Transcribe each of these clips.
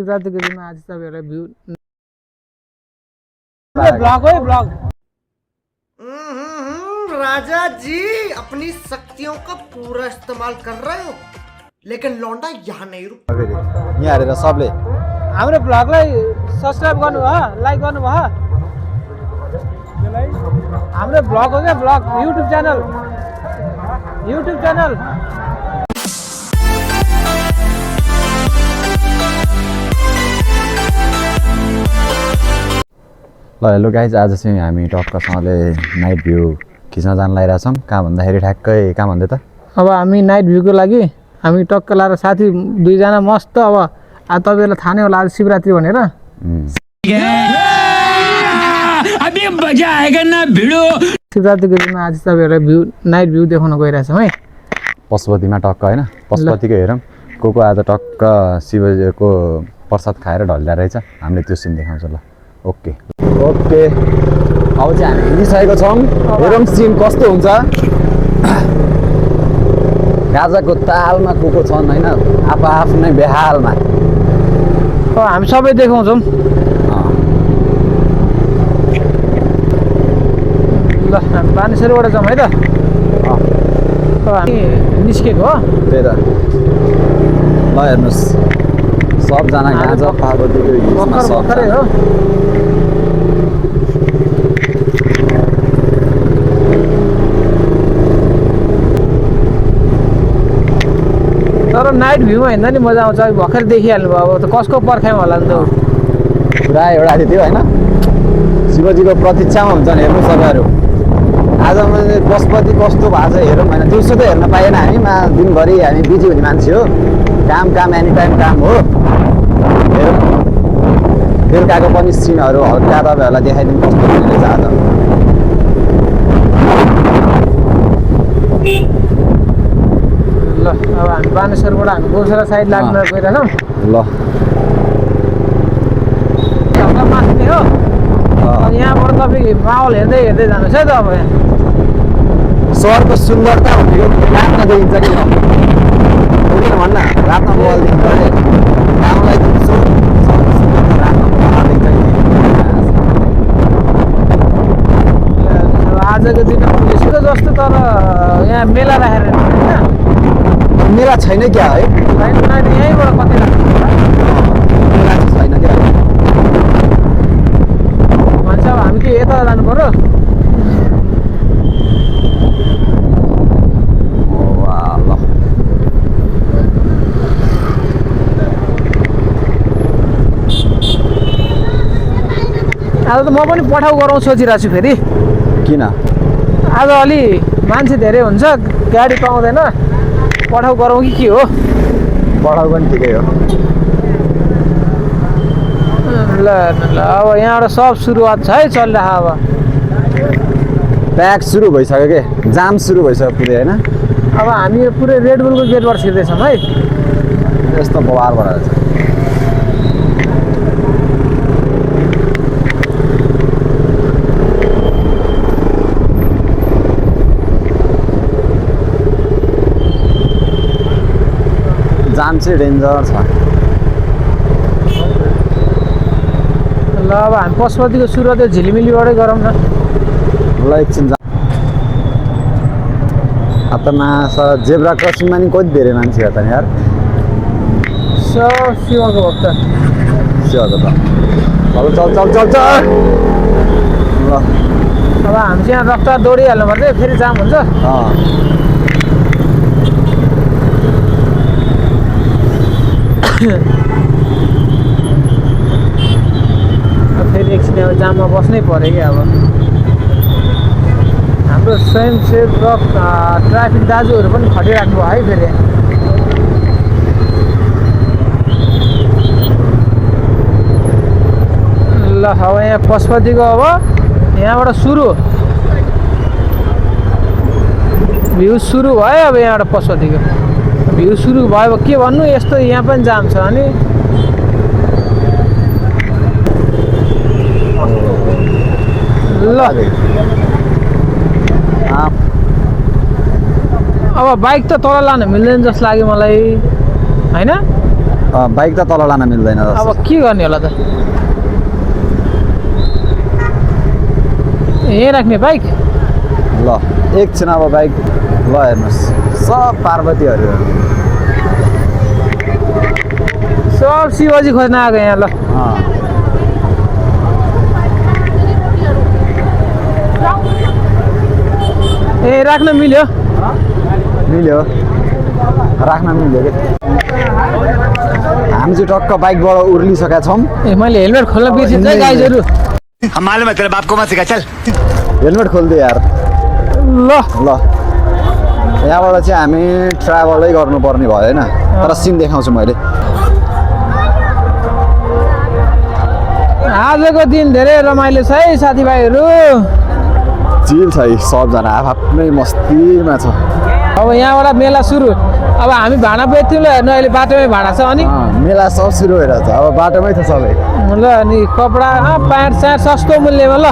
शिवरात्रिको दिनमा आज तपाईहरुलाई भ्यू ब्लॉग है ब्लॉग। राजा जी अपनी शक्तियों का पूरा इस्तेमाल कर रहे हो, लेकिन लौंडा यहाँ नहीं रुक। यहाँ हेरेर सबले हाम्रो ब्लगलाई सब्स्क्राइब गर्नु भयो, लाइक गर्नु भयो। हाम्रो ब्लग हो क्या ब्लग, युट्युब च्यानल। ल हेलो गाइज, आज चाहिँ हामी टक्कसँगले नाइट भ्यू खिच्न जान लागिरहेछौँ। कहाँ भन्दाखेरि ठ्याक्कै कहाँ भन्दै त अब हामी नाइट भ्यूको लागि हामी टक्क लाएर साथी दुईजना मस्त। अब तपाईहरुलाई थाहा नै होला आज शिवरात्रि भनेर। अभी मजा आएगा ना भिडो। शिवरात्रिको दिनमा आज तपाईहरुलाई भ्यू नाइट भ्यू देखाउन गइरहेछौँ है पशुपतिमा टक्क होइन। पशुपतिको हेरौँ को आज टक्क शिवजीको प्रसाद खाएर ढल्दा रहेछ। हामीले त्यो सिन देखाउँछ। ल ओके ओके, अब चाहिँ हामी हिँडिसकेको छौँ। हेरौँ सिन कस्तो हुन्छ। गाजाको तालमा को छन् होइन, आफ्नै बेहालमा। हामी सबै देखाउँछौँ। ल हामी बानेश्वरबाट जाउँ है त। हामी निस्केको हो त्यही त। ल हेर्नुहोस्, सबजना गाजा पार्वतीको हिजमा भर्खरै हो। तर नाइट भ्यूमा हिँड्दा नि मजा आउँछ। भर्खर देखिहाल्नु भयो, अब त कसको पर्खाइमा होला नि त। पुरा एउटा थियो होइन, शिवजीको प्रतीक्षामा हुन्छन्। हेर्नु सबैहरू आज मैले पशुपति कस्तो भएको छ हेरौँ होइन। दिउँसो त हेर्न पाएन हामीमा, दिनभरि हामी बिजी हुने मान्छे हो। काम एनी टाइम काम हो। हेरौँ बेलुकाको पनि सिनहरू हल्का तपाईँहरूलाई देखाइदिनु कस्तो हुनेरहेछ आज। ल अब हामी बानेश्वरबाट हामी गौशाला साइड लाग्न गइरहेछौँ। ल माथि हो। यहाँबाट तपाईँ माहौल हेर्दै जानुहोस् है त। अब यहाँ सहरको सुन्दरता भनेको रातमा देखिन्छ कि किन भन्न, रातमा बल देखिन्छ अरे गाउँलाई दिउँसो सहरको सुन्दरता रातमा बल देखिन्छ। आजको दिनमा पुलिसको जस्तो तर यहाँ मेला राखेर होइन। मेला छैन क्या है, यहीँबाट कति मेला चाहिँ छैन क्या भन्छ। अब हामी के यता जानु पर्यो। आज त म पनि पठाउ गरौँ सोचिरहेको छु। फेरि किन आज अलि मान्छे धेरै हुन्छ, गाडी पाउँदैन। पठाउ गरौँ कि के हो? पठाउ पनि ठिकै हो। ल अब यहाँबाट सब सुरुवात छ है, चलिरहेको। अब प्याक सुरु भइसक्यो के, जाम सुरु भइसक्यो पुरै होइन। अब हामी पुरै रेड बुलको गेटबाट छिर्दैछौँ है। यस्तो बवाल भएर छ। जाम चाहिँ डेन्जर छ। ल अब हामी पशुपतिको सुरुवात झिलिमिलीबाटै गरौँ न। ल एकछिन जेब्रा क्रसिङमा नि कति धेरै मान्छे त यार। शिवको भक्त शिवको त चल ल अब हामी चाहिँ यहाँ रफ्तार दौडिहाल्नु पर्छ, फेरि जाम हुन्छ। फेरि एकछिन अब जाममा बस्नै पऱ्यो कि। अब हाम्रो स्वयंसेवक ट्राफिक दाजुहरू पनि खटिराख्नु भयो है। फेरि ल अब यहाँ पशुपतिको अब यहाँबाट सुरु भ्यू सुरु भयो। अब यहाँबाट पशुपतिको भ्यू सुरु भयो। के भन्नु, यस्तो यहाँ पनि जाम छ। अनि ल अब बाइक त तल लानु मिल्दैन जस्तो लाग्यो मलाई होइन। बाइक त तल लान मिल्दैन अब के गर्ने होला त यहीँ राख्ने बाइक ल एकछिन अब बाइक ल हेर्नुहोस् सब पार्वतीहरू सब शिवजी खोज्न आएको यहाँ ल ए राख्न मिल्यो मिल्यो राख्न मिल्यो कि हामी चाहिँ टक्क बाइकबाट उर्लिसकेका छौँ ए मैले हेलमेट खोल्न बिर्सिन्छ है गाइजहरू हम मालूम है तेरे बाप को मत सिखा चल हेलमेट खोलिदियो यार ल ल यहाँबाट चाहिँ हामी ट्राभलै गर्नुपर्ने भयो होइन तर सिन देखाउँछु मैले आजको दिन धेरै रमाइलो छ है साथीभाइहरू चिल छ है सबजना आफ्नै मस्तीमा छ अब यहाँबाट मेला सुरु अब हामी भाडा बेच्थ्यौँ ल हेर्नु अहिले बाटोमै भाडा छ अनि मेला सब सुरु भइरहेछ अब बाटोमै छ सबै ल अनि कपडा प्यान्ट स्यान्ट सस्तो मूल्यमा ल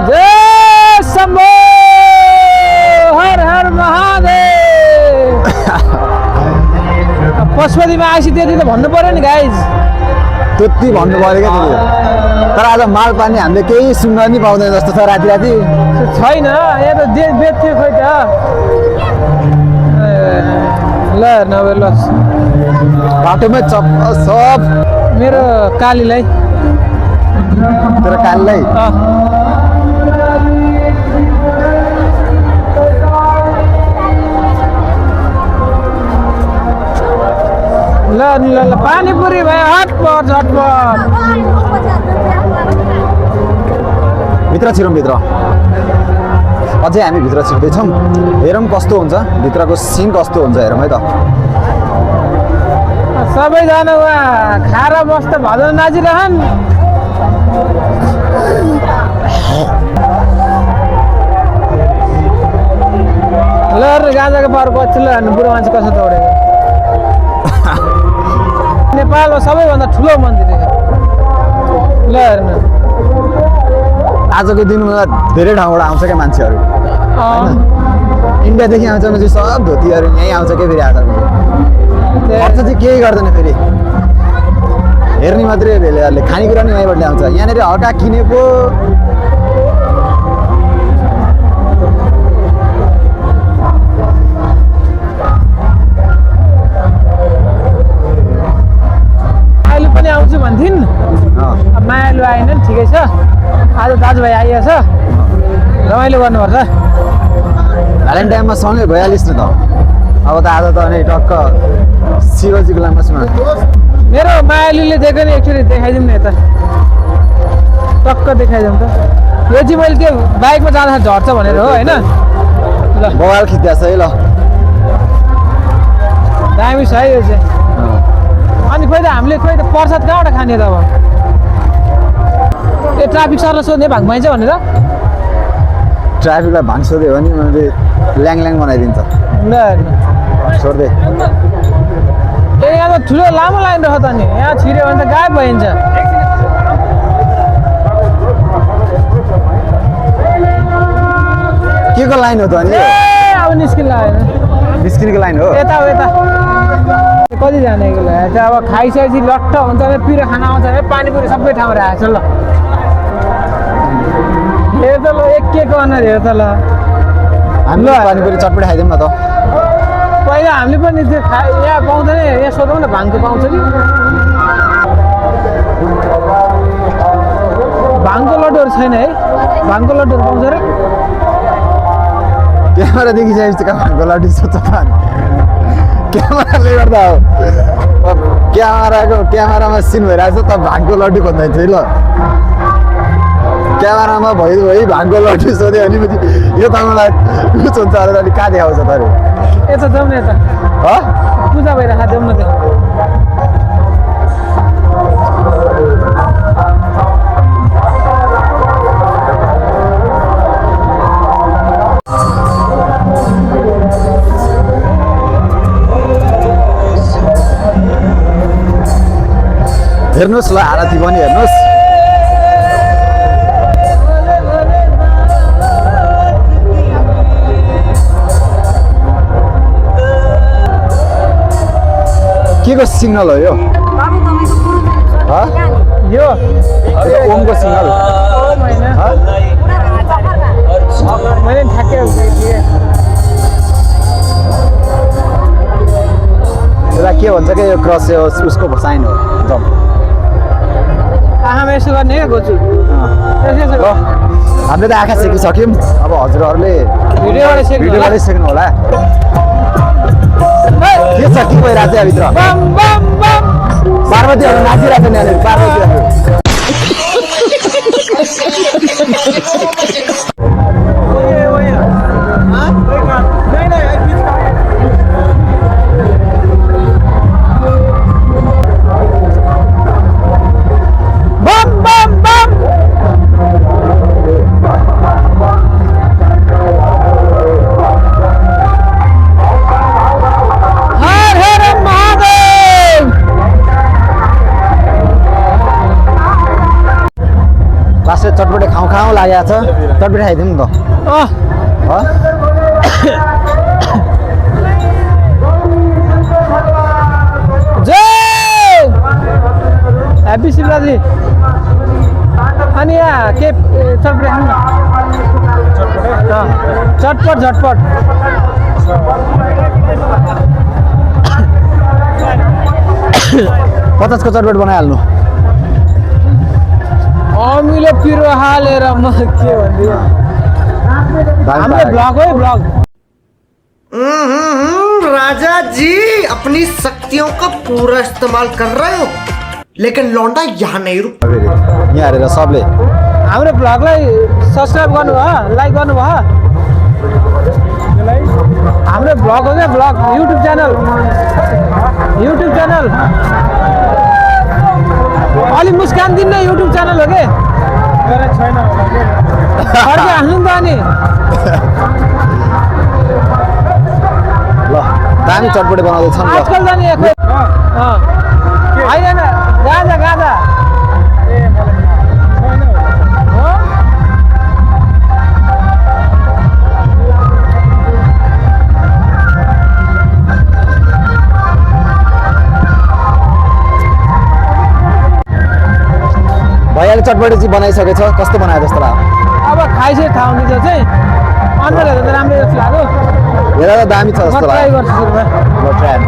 जय शम्भो हर हर महादेव पशुपतिमा आएपछि त्यति त भन्नु पर्यो नि गाइज त्यति भन्नु पऱ्यो क्या त्यति तर आज माल पानी हामीले केही सुन्न नि पाउँदैन जस्तो छ राति राति छैन यहाँ त बेच्थ्यो खोइ त ल नभए ल बाटोमै चप्प सब मेरो कालीलाई तेरो कालीलाई ल ल ल पानीपुरी भयो हटपट झटपट भित्र छिरौँ भित्र अझै हामी भित्र छिर्दैछौँ हेरौँ कस्तो हुन्छ भित्रको सिन कस्तो हुन्छ हेरौँ है त सबैजना उहाँ खाएर मस्त भजन नाचिरहन् ल गाजाको पावर पछिल्लो हेर्नु बुढो मान्छे कसो दौडेको नेपालमा सबैभन्दा ठुलो मन्दिर ल हेर्नु आजको दिनमा धेरै ठाउँबाट आउँछ क्या मान्छेहरू इन्डियादेखि आउँछ भने चाहिँ सब धोतीहरू यहीँ आउँछ क्या फेरि आज खर्च चाहिँ केही गर्दैन फेरि हेर्ने मात्रै भेलेहरूले खानेकुरा नि यहीँबाट ल्याउँछ यहाँनिर हल्का किनेको मायालु पनि आउँछु भन्थिन् अब मायालु आएन नि ठिकै छ आज दाजुभाइ आइएछ रमाइलो गर्नुपर्छ भ्यालेन्टाइनमा सँगै भइहालिस् न त अब त आज त अनि टक्क शिवजीको लामसमा मेरो मायालुले दिएको नि एकचोटि देखाइदिउँ न यता टक्क देखाइदिउँ त यो चाहिँ मैले त्यो बाइकमा जाँदाखेरि झर्छ भनेर हो होइन ल बवाल खिच्दैछ है ल दामी छ है यो चाहिँ अनि खोइ त हामीले खोइ त प्रसाद कहाँबाट खाने त अब ए ट्राफिक सरलाई सोध्ने भाङ पाइन्छ भनेर ट्राफिकलाई भाङ सोध्यो भने मैले ल्याङ ल्याङ बनाइदिन्छ ल हेर्नु छोड्दै ए यहाँ त ठुलो लामो लाइन रहेछ त नि यहाँ छिर्यो भने त गायब भइन्छ के को लाइन हो त अनि ए अब निस्किँला होइन निस्किनेको लाइन हो यता हो यता कति जानेको ल अब खाइसकेपछि लट्ठ हुन्छ भने पिरो खाना आउँछ भने पानीपुरी सबै ठाउँमा राखेको छ ल हेर त ल एक अनुहार हेर त ल हामीले पानीपुरी चटपटी खाइदिउँ न त पहिला हामीले पनि त्यो यहाँ पाउँदैन यहाँ सोधौँ न भाङको पाउँछ कि भाङको लड्डुहरू छैन है भाङको लड्डुहरू पाउँछ र क्यामेरा देखिसकेपछि कहाँ भाङको लड्डु सोध्छ त क्यामेराले गर्दा हो क्यामेरामा सिन भइरहेको छ त भाङको लड्डु खोज्दैछ है ल क्यामेरामा भइ भाङको लड्डु सोध्यो भनेपछि यो त मलाई लुच हुन्छ अरे अलिक कहाँ देखाउँछ त अरे यता जाउँ न यता पूजा भइरहेको जाउँ न त्यहाँ हेर्नुहोस् ल आरती पनि हेर्नुहोस् के को सिग्नल हो यो यो ओमको सिग्नल मैले ठ्याक्कै यसलाई के भन्छ कि यो क्रस उसको साइन हो जम्प आँखामा यसो गर्ने क्या गोचु हामीले त आँखा सेकिसक्यौँ अब हजुरहरूले भिडियोबाटै सेक्नु होला के छ के भइरहेको छ यहाँभित्र पार्वतीहरू नाचिरहेको छ यहाँनिर पार्वतीहरू चटपटे खाउँ लागेको छ चटपटे खाइदिउँ नि त जय ह्याप्पी शिवरात्रि अनि यहाँ के चटपटे खाउँ न चटपट झटपट 50 को चटपट बनाइहाल्नु अमिलो पिरो हालेर म के भन्दियो हाम्रो ब्लग हो ब्लग राजा जी अपनी शक्तियों का पूरा इस्तेमाल कर रहे हो लेकिन लौंडा यहाँ नहीं रुक यहाँ हेरेर सबले हाम्रो ब्लगलाई सब्सक्राइब गर्नुभयो लाइक गर्नुभयो हाम्रो ब्लग हो क्या ब्लग युट्युब च्यानल अलि मुस्कान दिने युट्युब च्यानल हो के छैन अर्को हाल्नु त अनि ल दामी चटपटे बनाउँदैछ नि आजकल त नि होइन गाजा गाजा भैयाले चटपटे चाहिँ बनाइसकेछ कस्तो बनायो जस्तो लाग्यो अब खाइसके थाहा हुन्छ चाहिँ अनुहार हेर्दा त राम्रो जस्तो लाग्यो हेर त दामी छ जस्तो ट्राई लाग्यो गर्छु सुरुमा ल ट्राई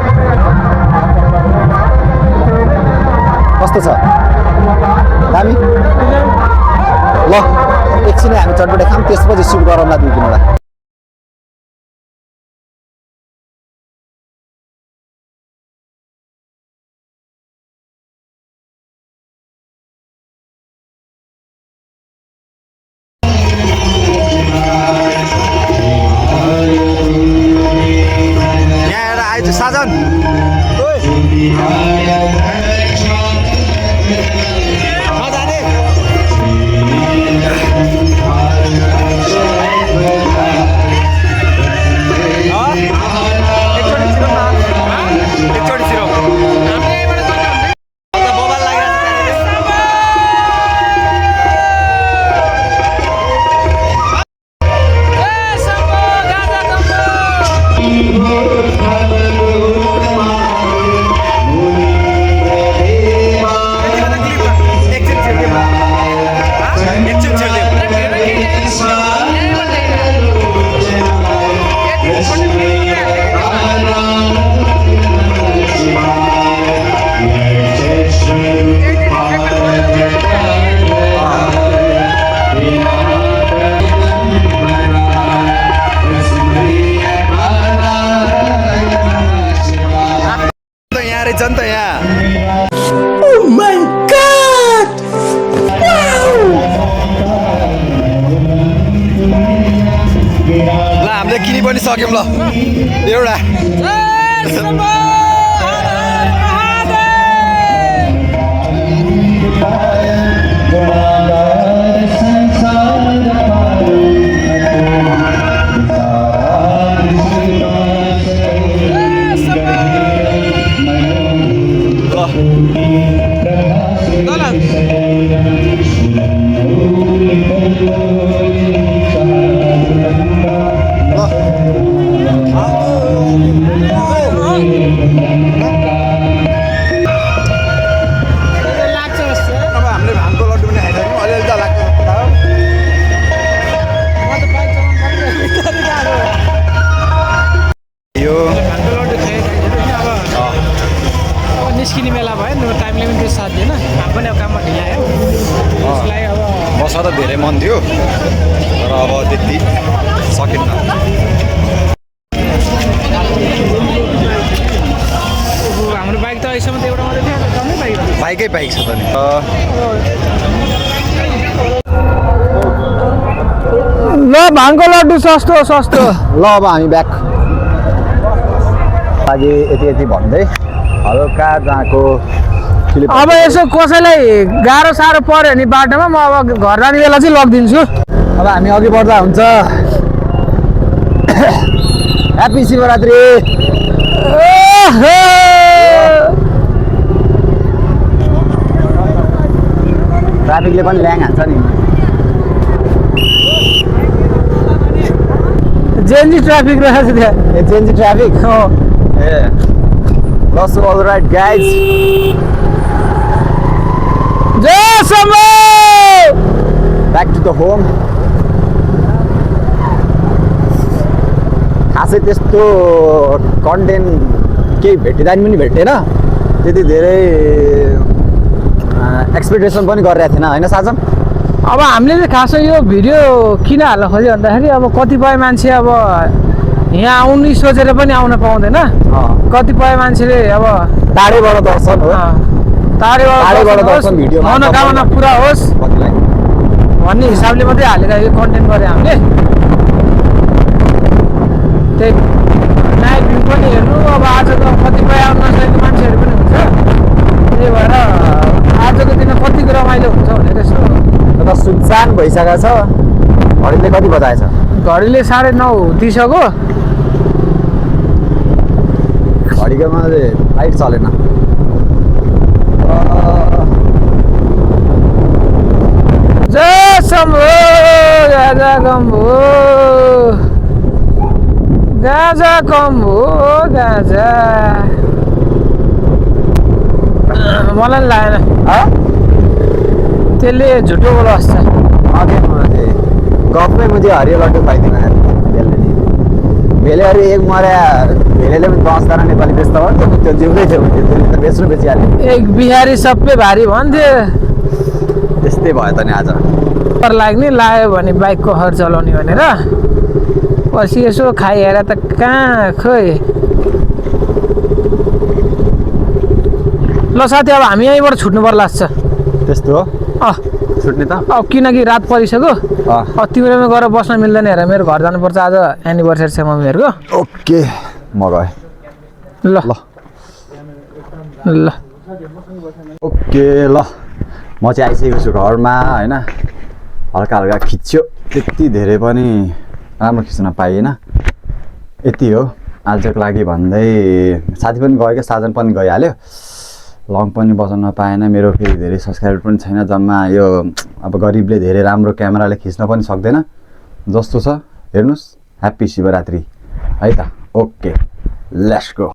कस्तो छ दामी ल एकछिन हामी चटपटे खाऊँ त्यसपछि सुट गरौँला 2 किनवटा साजन जनता यहाँ Oh my God! ल हामीले किनि पनि सक्यौँ ल एउटा त धेरै मन थियो तर अब त्यति सकिन्न। हाम्रो बाइक त अहिलेसम्म त एउटा मात्रै थियो डल्लै बाइक बाइकै बाइक छ त नि। ल भाङको लड्डु सस्तो सस्तो। ल अब हामी ब्याक लागि यति भन्दै हल्का जहाँको अब यसो कसैलाई गाह्रो साह्रो पर्यो भने बाटोमा म अब घर जाने बेला चाहिँ लगिदिन्छु। अब हामी अघि बढ्दा हुन्छ। ह्याप्पी शिवरात्रि। ट्राफिकले पनि ल्याङ हान्छ नि। जेएनजी ट्राफिक रहेछ त्यहाँ। ए जेएनजी ट्राफिक हो ए ल सो अल राइट गाइज जय Shambho back to the home. खासै त्यस्तो कन्टेन्ट केही भेटिँदैन पनि भेटेन त्यति धेरै एक्सपेक्टेसन पनि गरिरहेको थिएन होइन साजन। अब हामीले चाहिँ खासै यो भिडियो किन हाल्न खोज्यो भन्दाखेरि अब कतिपय मान्छे अब यहाँ आउनु सोचेर पनि आउन पाउँदैन। कतिपय मान्छेले अब टाढैबाट दर्शन हो टाढेबाट दर्शन मनोकामना पुरा होस् भन्ने हिसाबले मात्रै हालेर यो कन्टेन्ट गऱ्यो हामीले। त्यही नाइट भ्यू पनि हेर्नु अब आज त कतिपय आउन नसकेको मान्छेहरू पनि हुन्छ त्यही भएर आजको दिन कतिको रमाइलो हुन्छ भनेर यसो त सुनसान भइसकेको छ। घडीले कति बजाएछ? घडीले 9:30 दिइसक्यो। घडीकोमा लाइट चलेन। जय शम्भो गाजा कम्भो गाजा कम्भो गाजा मलाई नि लागेन त्यसले झुटो बोल बस्छ। गफमै मुझे हरियो लड्डु पाइदिन भेलेहरू एक मर्या भेलेले पनि 10जना नेपाली बेच्छ भयो त्यो जिउँदै थियो त्यसले त बेच्नु बेचिहाल्यो। एक बिहारी सबै भारी भन्थ्यो त्यस्तै भयो त नि आज। पर लाग्ने लाग्यो भने बाइकको हर चलाउने भनेर पछि यसो खाइहेर त कहाँ खोइ। ल साथी अब हामी यहीँबाट छुट्नु पर्ला जस्तो। त्यस्तो हो छुट्ने त अब किनकि रात परिसक्यो तिम्रोमा गएर बस्न मिल्दैन हेर मेरो घर जानुपर्छ आज एनिभर्सरी छ मम्मीहरूको। ओके म गएँ ल ल ल ओके ल म चाहिँ आइसकेको छु घरमा होइन। हल्का हल्का खिच्यो त्यति धेरै पनि राम्रो खिच्न पाइएन यति हो आजको लागि भन्दै। साथी पनि गयो क्या साजन पनि गइहाल्यो लङ पनि बजाउन पाएन। मेरो फेरि धेरै सब्सक्राइबर पनि छैन जम्मा। यो अब गरिबले धेरै राम्रो क्यामेराले खिच्न पनि सक्दैन जस्तो छ। हेर्नुहोस् ह्याप्पी शिवरात्रि है त। Okay let's go.